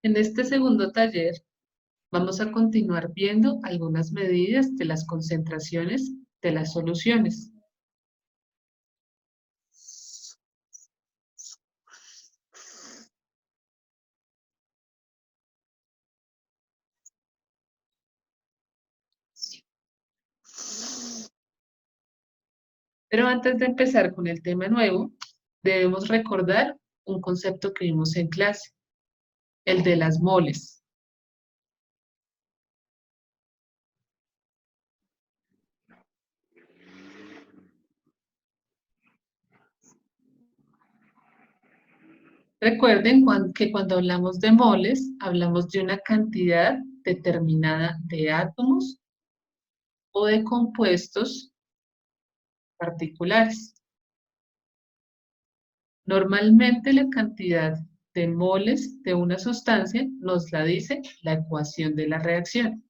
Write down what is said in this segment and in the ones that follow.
En este segundo taller vamos a continuar viendo algunas medidas de las concentraciones de las soluciones. Pero antes de empezar con el tema nuevo, debemos recordar un concepto que vimos en clase, el de las moles. Recuerden que cuando hablamos de moles, hablamos de una cantidad determinada de átomos o de compuestos particulares. Normalmente la cantidad de moles de una sustancia nos la dice la ecuación de la reacción.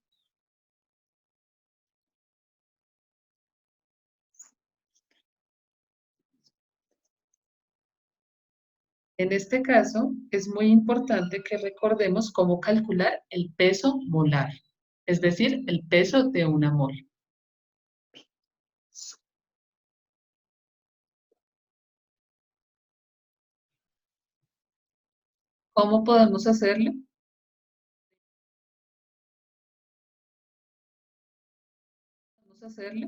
En este caso, es muy importante que recordemos cómo calcular el peso molar, es decir, el peso de una mol. ¿Cómo podemos hacerlo? Vamos a hacerlo.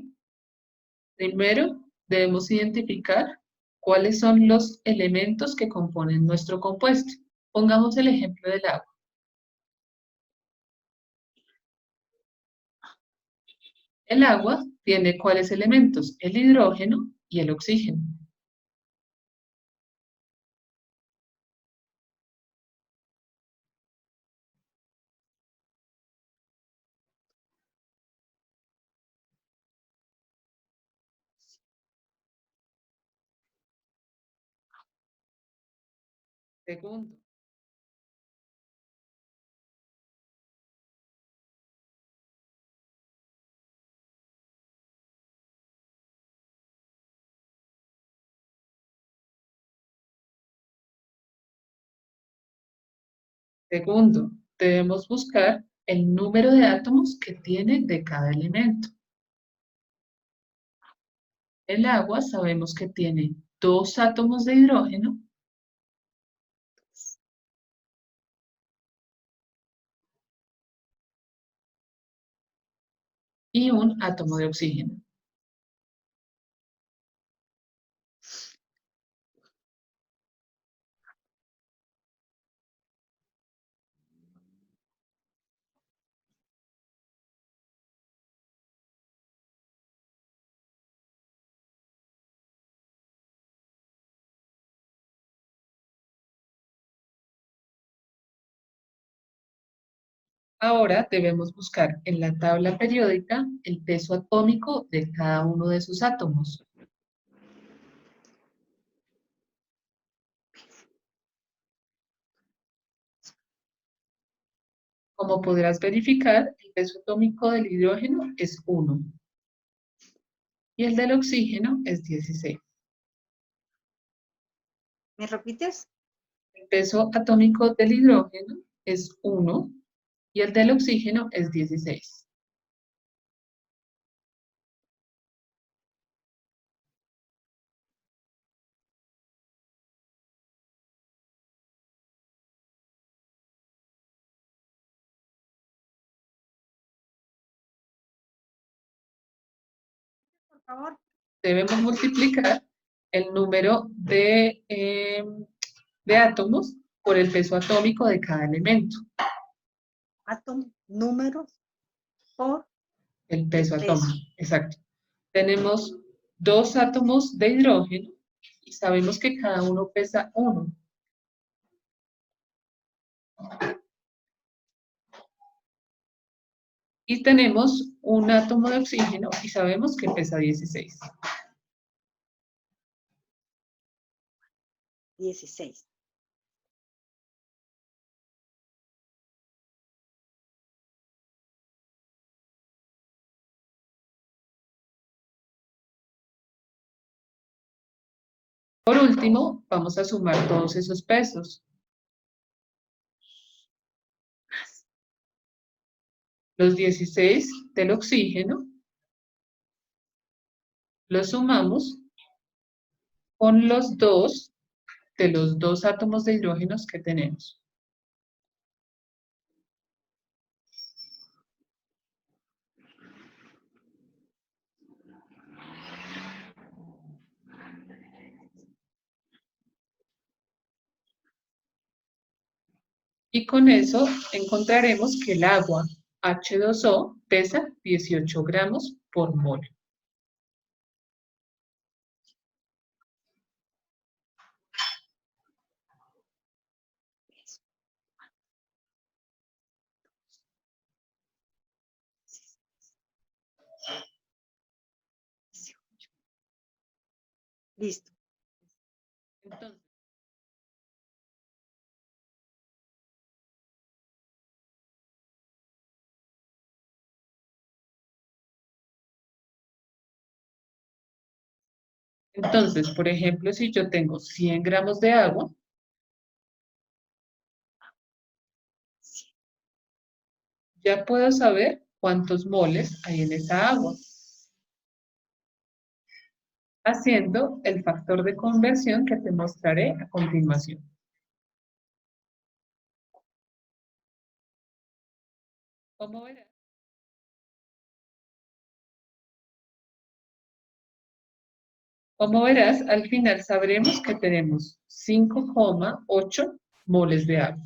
Primero, debemos identificar cuáles son los elementos que componen nuestro compuesto. Pongamos el ejemplo del agua. El agua tiene cuáles elementos, el hidrógeno y el oxígeno. Segundo, debemos buscar el número de átomos que tiene de cada elemento. El agua sabemos que tiene 2 átomos de hidrógeno y un átomo de oxígeno. Ahora debemos buscar en la tabla periódica el peso atómico de cada uno de sus átomos. Como podrás verificar, el peso atómico del hidrógeno es 1 y el del oxígeno es 16. ¿Me repites? El peso atómico del hidrógeno es 1 y el del oxígeno es 16. Por favor. Debemos multiplicar el número de átomos por el peso atómico de cada elemento. Átomos, números por El peso el peso. atómico, exacto. Tenemos 2 átomos de hidrógeno y sabemos que cada uno pesa 1. Y tenemos un átomo de oxígeno y sabemos que pesa 16. 16. Por último, vamos a sumar todos esos pesos. Los 16 del oxígeno los sumamos con los 2 de los 2 átomos de hidrógenos que tenemos. Y con eso encontraremos que el agua H2O pesa 18 gramos por mol. Listo. Entonces, por ejemplo, si yo tengo 100 gramos de agua, ya puedo saber cuántos moles hay en esa agua, haciendo el factor de conversión que te mostraré a continuación. Como verás, al final sabremos que tenemos 5,8 moles de agua.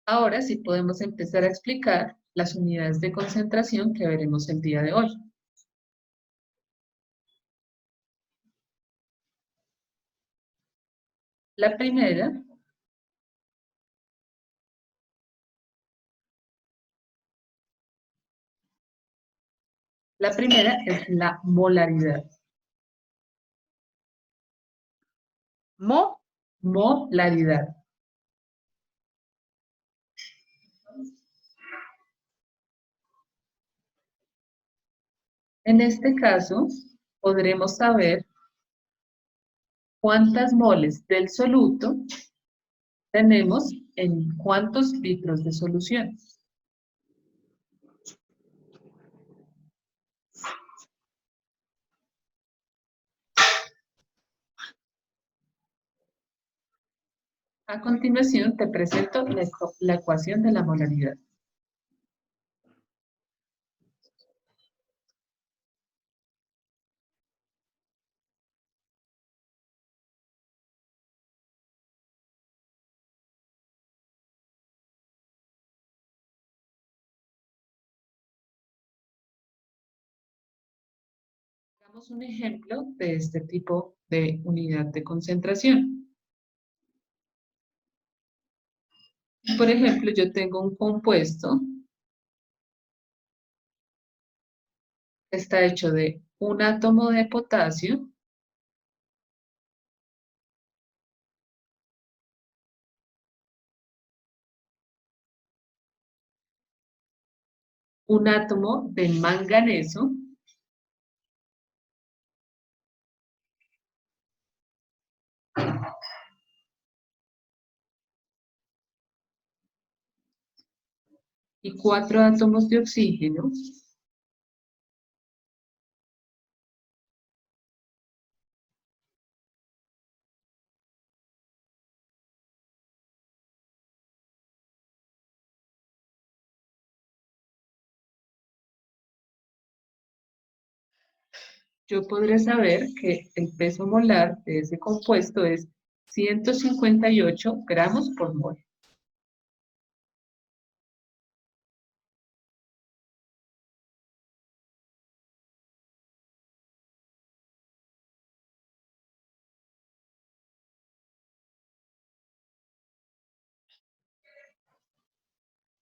Ahora sí podemos empezar a explicar las unidades de concentración que veremos el día de hoy. La primera es la molaridad. Molaridad. En este caso, podremos saber cuántas moles del soluto tenemos en cuántos litros de solución. A continuación te presento la ecuación de la molaridad. Hagamos un ejemplo de este tipo de unidad de concentración. Por ejemplo, yo tengo un compuesto que está hecho de un átomo de potasio, un átomo de manganeso y 4 átomos de oxígeno, yo podré saber que el peso molar de ese compuesto es 158 gramos por mol.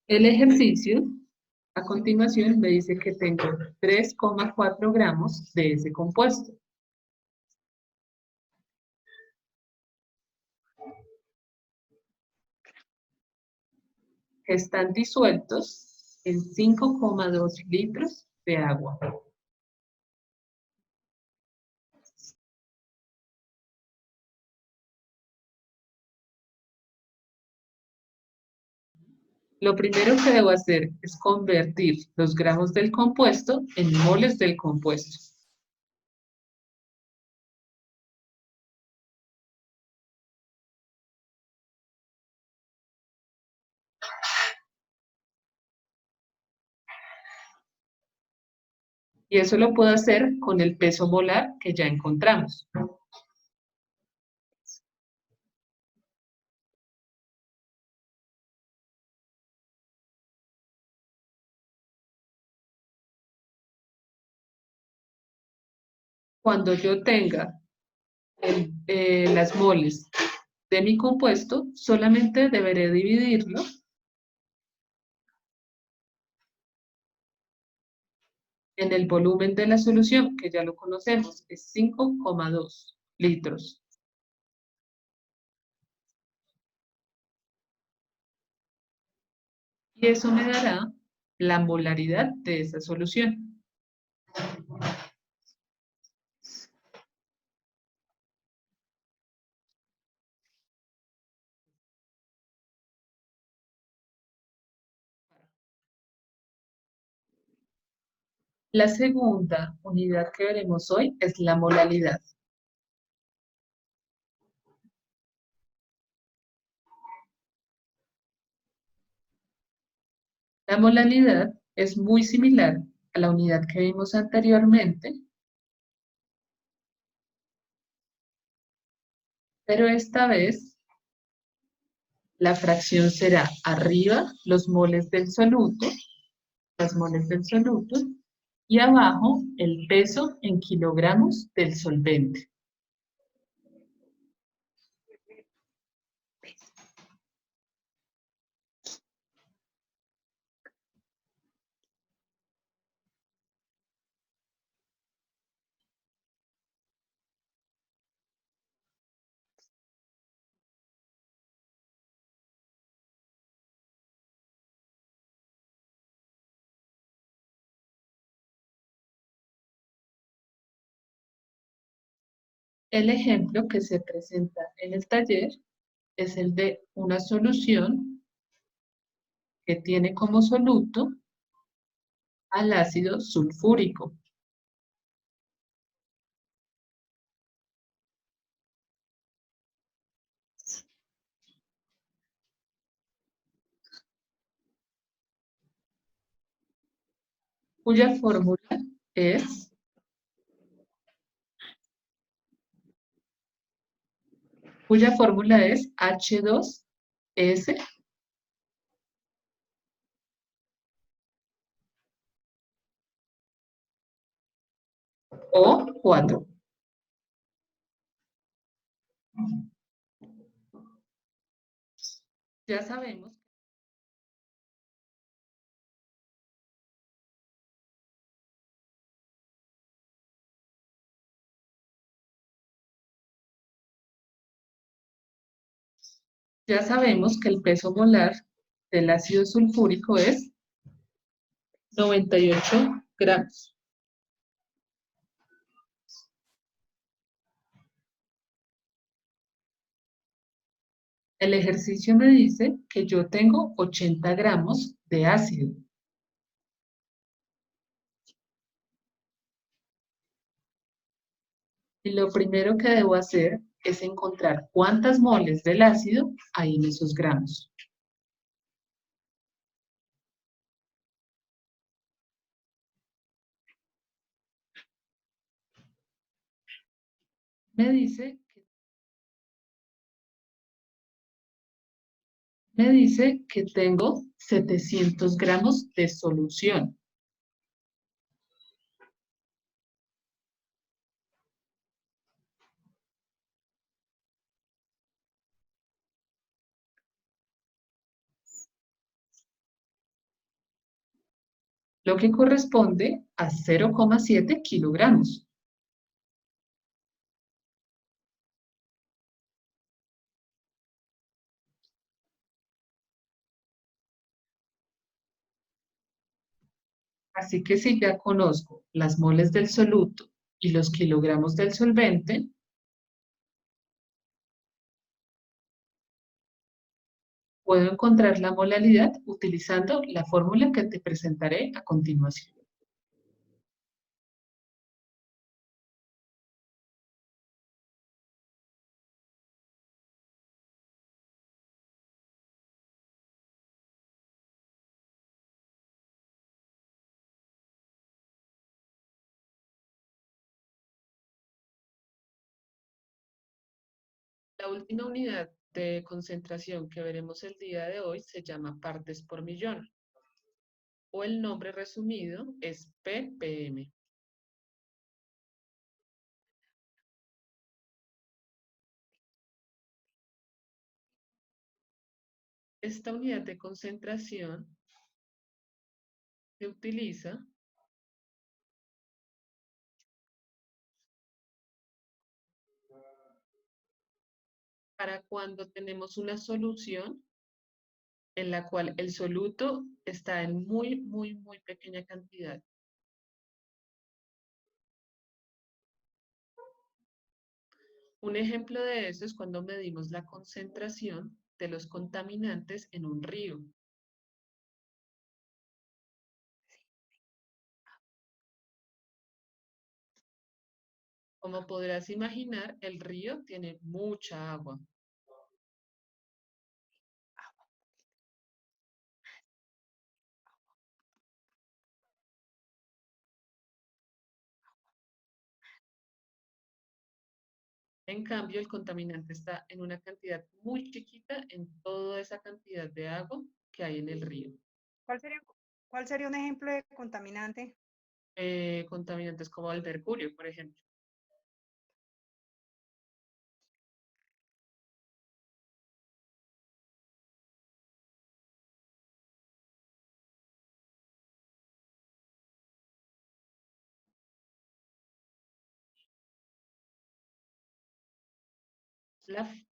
El ejercicio, a continuación, me dice que tengo 3,4 gramos de ese compuesto, que están disueltos en 5,2 litros de agua. Lo primero que debo hacer es convertir los gramos del compuesto en moles del compuesto. Y eso lo puedo hacer con el peso molar que ya encontramos. Cuando yo tenga las moles de mi compuesto, solamente deberé dividirlo en el volumen de la solución, que ya lo conocemos, es 5,2 litros. Y eso me dará la molaridad de esa solución. La segunda unidad que veremos hoy es la molaridad. La molaridad es muy similar a la unidad que vimos anteriormente, pero esta vez la fracción será arriba los moles del soluto, las moles del soluto, y abajo el peso en kilogramos del solvente. El ejemplo que se presenta en el taller es el de una solución que tiene como soluto al ácido sulfúrico. Cuya fórmula es H2S O4. Ya sabemos, ya sabemos que el peso molar del ácido sulfúrico es 98 gramos. El ejercicio me dice que yo tengo 80 gramos de ácido. Y lo primero que debo hacer es encontrar cuántas moles del ácido hay en esos gramos. Me dice, que tengo 700 gramos de solución. Lo que corresponde a 0,7 kilogramos. Así que si ya conozco las moles del soluto y los kilogramos del solvente, puedo encontrar la molaridad utilizando la fórmula que te presentaré a continuación. La última unidad de concentración que veremos el día de hoy se llama partes por millón, o el nombre resumido es ppm. Esta unidad de concentración se utiliza para cuando tenemos una solución en la cual el soluto está en muy pequeña cantidad. Un ejemplo de eso es cuando medimos la concentración de los contaminantes en un río. Como podrás imaginar, el río tiene mucha agua. En cambio, el contaminante está en una cantidad muy chiquita en toda esa cantidad de agua que hay en el río. ¿Cuál sería un ejemplo de contaminante? Contaminantes como el mercurio, por ejemplo.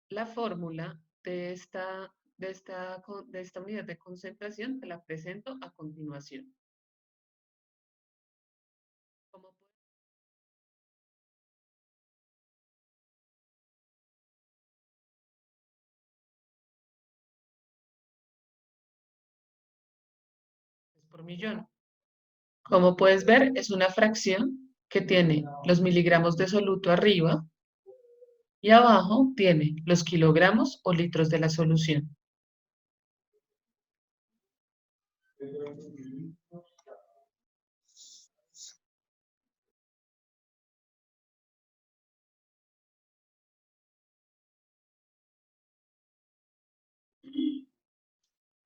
La fórmula de esta unidad de concentración te la presento a continuación. Como por millón. Como puedes ver, es una fracción que tiene los miligramos de soluto arriba y abajo tiene los kilogramos o litros de la solución.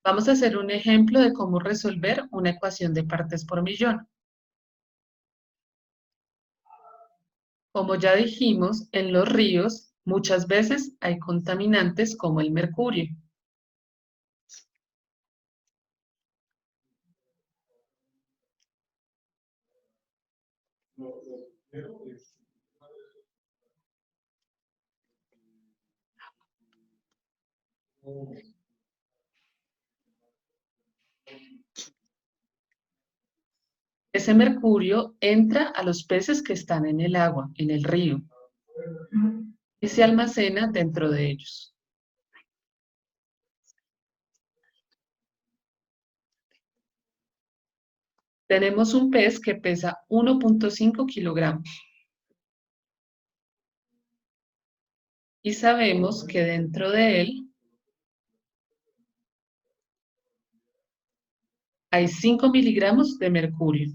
Vamos a hacer un ejemplo de cómo resolver una ecuación de partes por millón. Como ya dijimos, en los ríos muchas veces hay contaminantes como el mercurio. Ese mercurio entra a los peces que están en el agua, en el río, y se almacena dentro de ellos. Tenemos un pez que pesa 1.5 kilogramos. Y sabemos que dentro de él hay 5 miligramos de mercurio.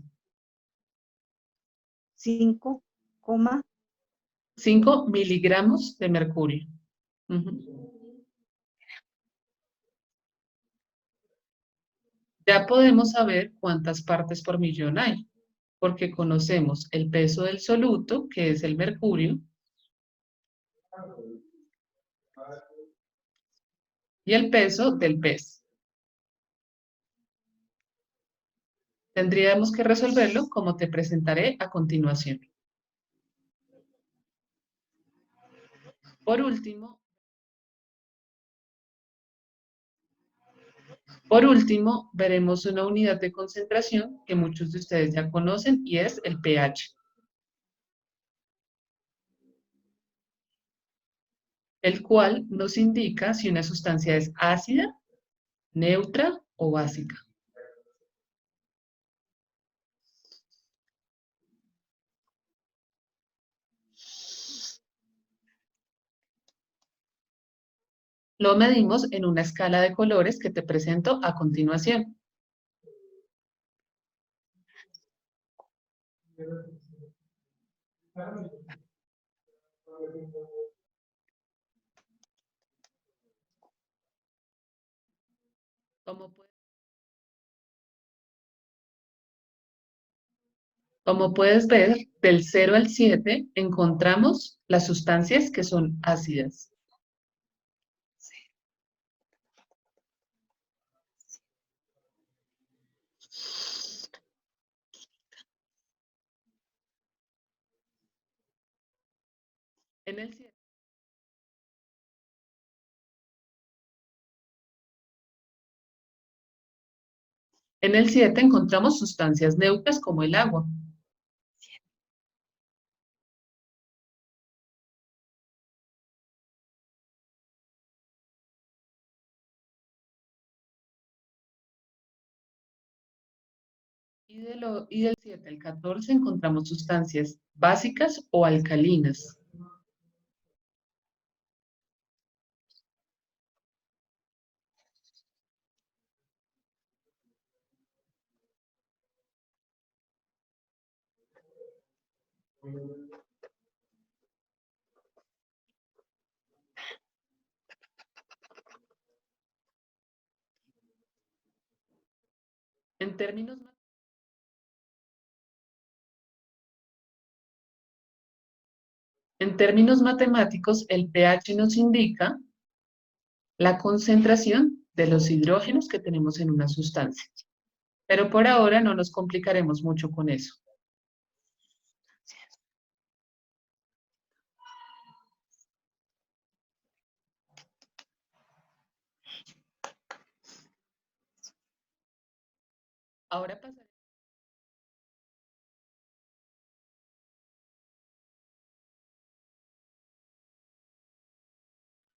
5, 5 miligramos de mercurio. Ya podemos saber cuántas partes por millón hay, porque conocemos el peso del soluto, que es el mercurio, y el peso del pez. Tendríamos que resolverlo como te presentaré a continuación. Por último, Por último, veremos una unidad de concentración que muchos de ustedes ya conocen y es el pH, el cual nos indica si una sustancia es ácida, neutra o básica. Lo medimos en una escala de colores que te presento a continuación. Como, como puedes ver, del 0 al 7 encontramos las sustancias que son ácidas. En el 7, en el 7 encontramos sustancias neutras como el agua. Y del 7 al 14 encontramos sustancias básicas o alcalinas. En términos, en términos matemáticos, el pH nos indica la concentración de los hidrógenos que tenemos en una sustancia. Pero por ahora no nos complicaremos mucho con eso. Ahora pasaremos.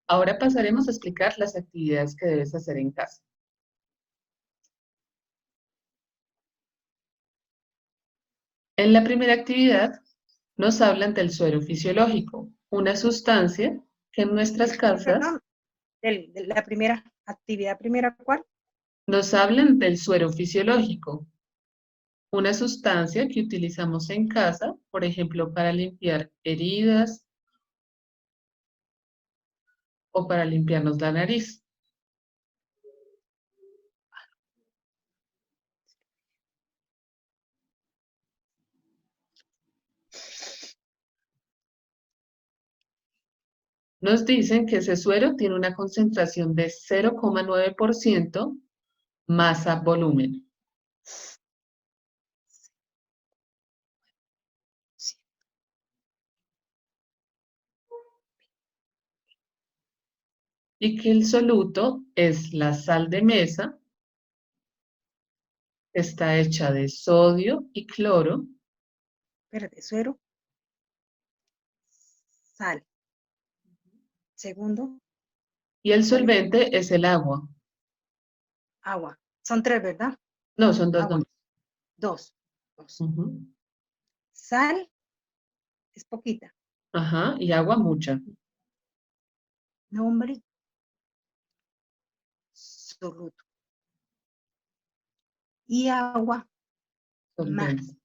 Ahora pasaremos a explicar las actividades que debes hacer en casa. En la primera actividad nos hablan del suero fisiológico, una sustancia que en nuestras casas Perdón, de la primera actividad, primera, ¿cuál? nos hablan del suero fisiológico, una sustancia que utilizamos en casa, por ejemplo, para limpiar heridas o para limpiarnos la nariz. Nos dicen que ese suero tiene una concentración de 0,9% masa-volumen. Y que el soluto es la sal de mesa, está hecha de sodio y cloro, Espérate, suero, sal. Segundo, y el ¿cuál es? solvente es el agua. Agua. Son tres, ¿verdad? No, son dos Agua. nombres. Dos. Dos. Ujú. Sal es poquita. Ajá, y agua mucha. Nombre, soluto. Y agua Solvente. más.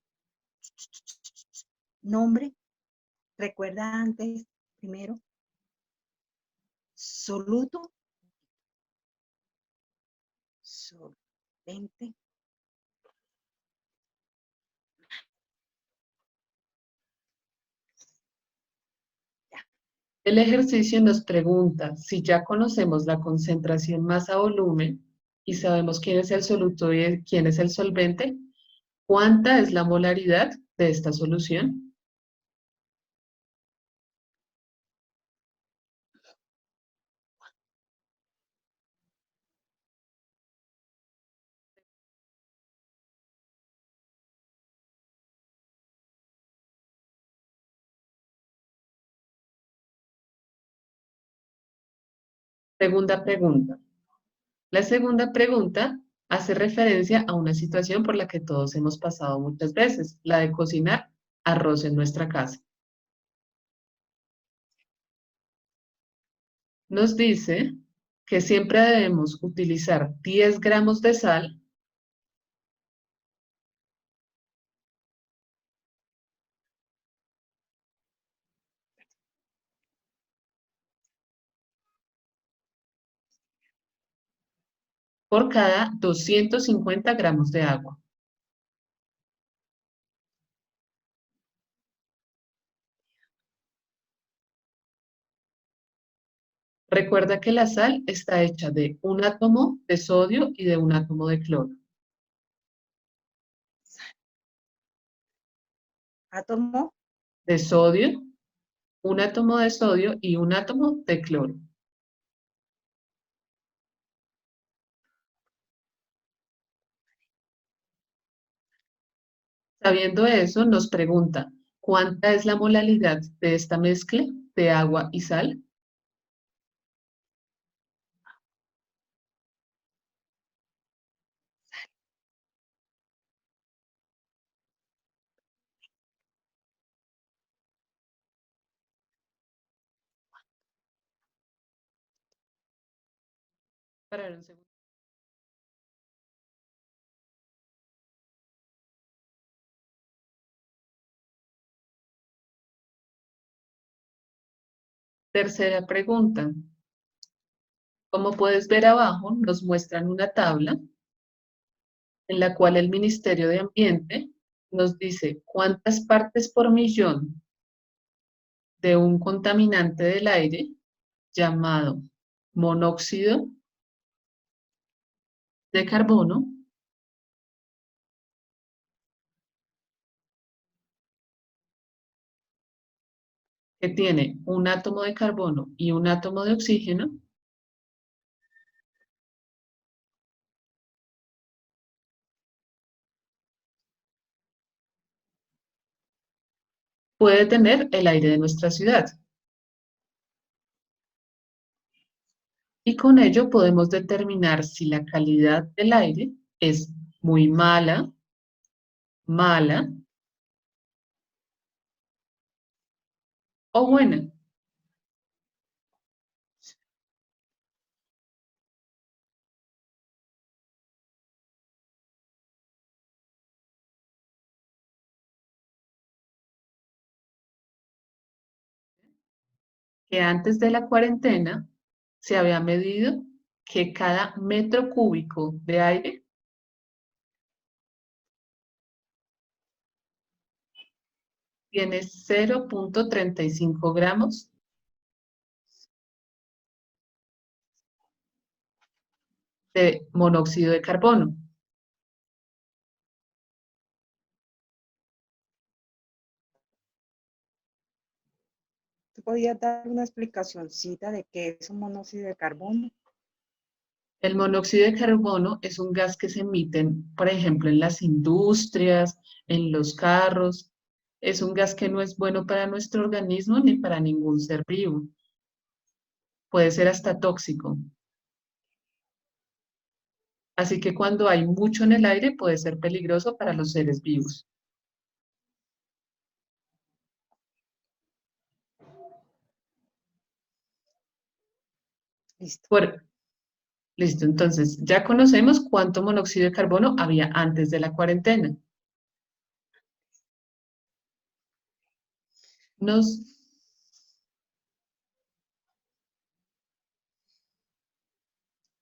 Nombre, recuerda antes, primero, soluto, solvente. Ya. El ejercicio nos pregunta si ya conocemos la concentración masa-volumen y sabemos quién es el soluto y quién es el solvente, ¿cuánta es la molaridad de esta solución? Segunda pregunta. La segunda pregunta hace referencia a una situación por la que todos hemos pasado muchas veces, la de cocinar arroz en nuestra casa. Nos dice que siempre debemos utilizar 10 gramos de sal por cada 250 gramos de agua. Recuerda que la sal está hecha de un átomo de sodio y de un átomo de cloro. Átomo. De sodio, un átomo de sodio y un átomo de cloro. Sabiendo eso, nos pregunta, ¿cuánta es la molaridad de esta mezcla de agua y sal? Para un segundo. Tercera pregunta. Como puedes ver abajo, nos muestran una tabla en la cual el Ministerio de Ambiente nos dice cuántas partes por millón de un contaminante del aire llamado monóxido de carbono, que tiene un átomo de carbono y un átomo de oxígeno, puede tener el aire de nuestra ciudad. Y con ello podemos determinar si la calidad del aire es muy mala, mala o buena. Que antes de la cuarentena se había medido que cada metro cúbico de aire tiene 0,35 gramos de monóxido de carbono. ¿Tú podías dar una explicacióncita de qué es un monóxido de carbono? El monóxido de carbono es un gas que se emite, por ejemplo, en las industrias, en los carros. Es un gas que no es bueno para nuestro organismo ni para ningún ser vivo. Puede ser hasta tóxico. Así que cuando hay mucho en el aire puede ser peligroso para los seres vivos. Listo. Listo, entonces ya conocemos cuánto monóxido de carbono había antes de la cuarentena. Nos,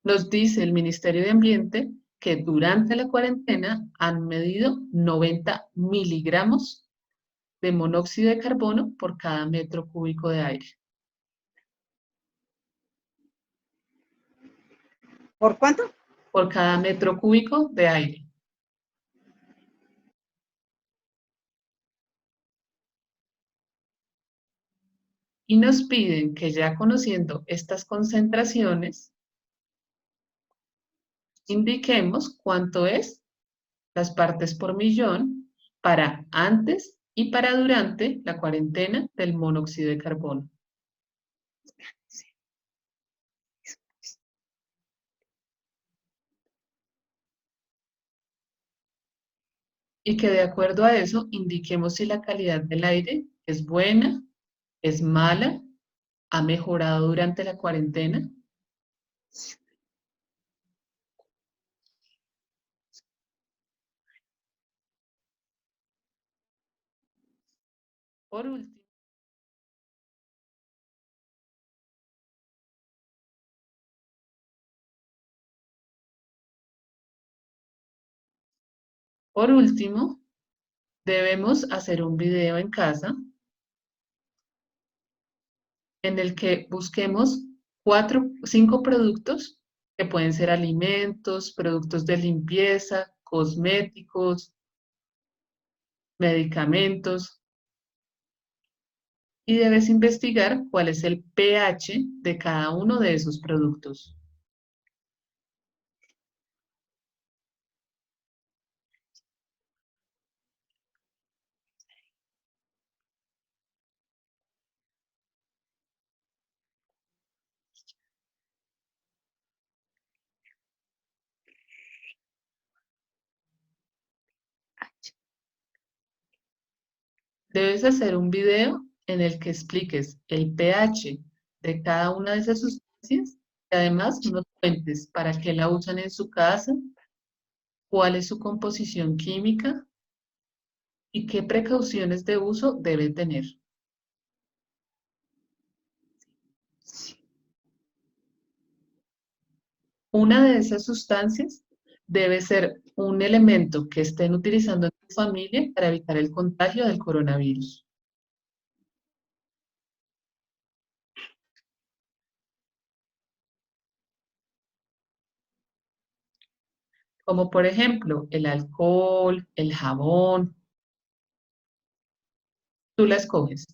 nos dice el Ministerio de Ambiente que durante la cuarentena han medido 90 miligramos de monóxido de carbono por cada metro cúbico de aire. ¿Por cuánto? Por cada metro cúbico de aire. Y nos piden que ya conociendo estas concentraciones, indiquemos cuánto es las partes por millón para antes y para durante la cuarentena del monóxido de carbono. y que de acuerdo a eso indiquemos si la calidad del aire es buena, es mala, ha mejorado durante la cuarentena. Por último, por último, debemos hacer un video en casa en el que busquemos 5 productos que pueden ser alimentos, productos de limpieza, cosméticos, medicamentos, y debes investigar cuál es el pH de cada uno de esos productos. Debes hacer un video en el que expliques el pH de cada una de esas sustancias y además nos cuentes para qué la usan en su casa, cuál es su composición química y qué precauciones de uso debe tener. Una de esas sustancias debe ser un elemento que estén utilizando en tu familia para evitar el contagio del coronavirus, como por ejemplo el alcohol, el jabón, tú la escoges.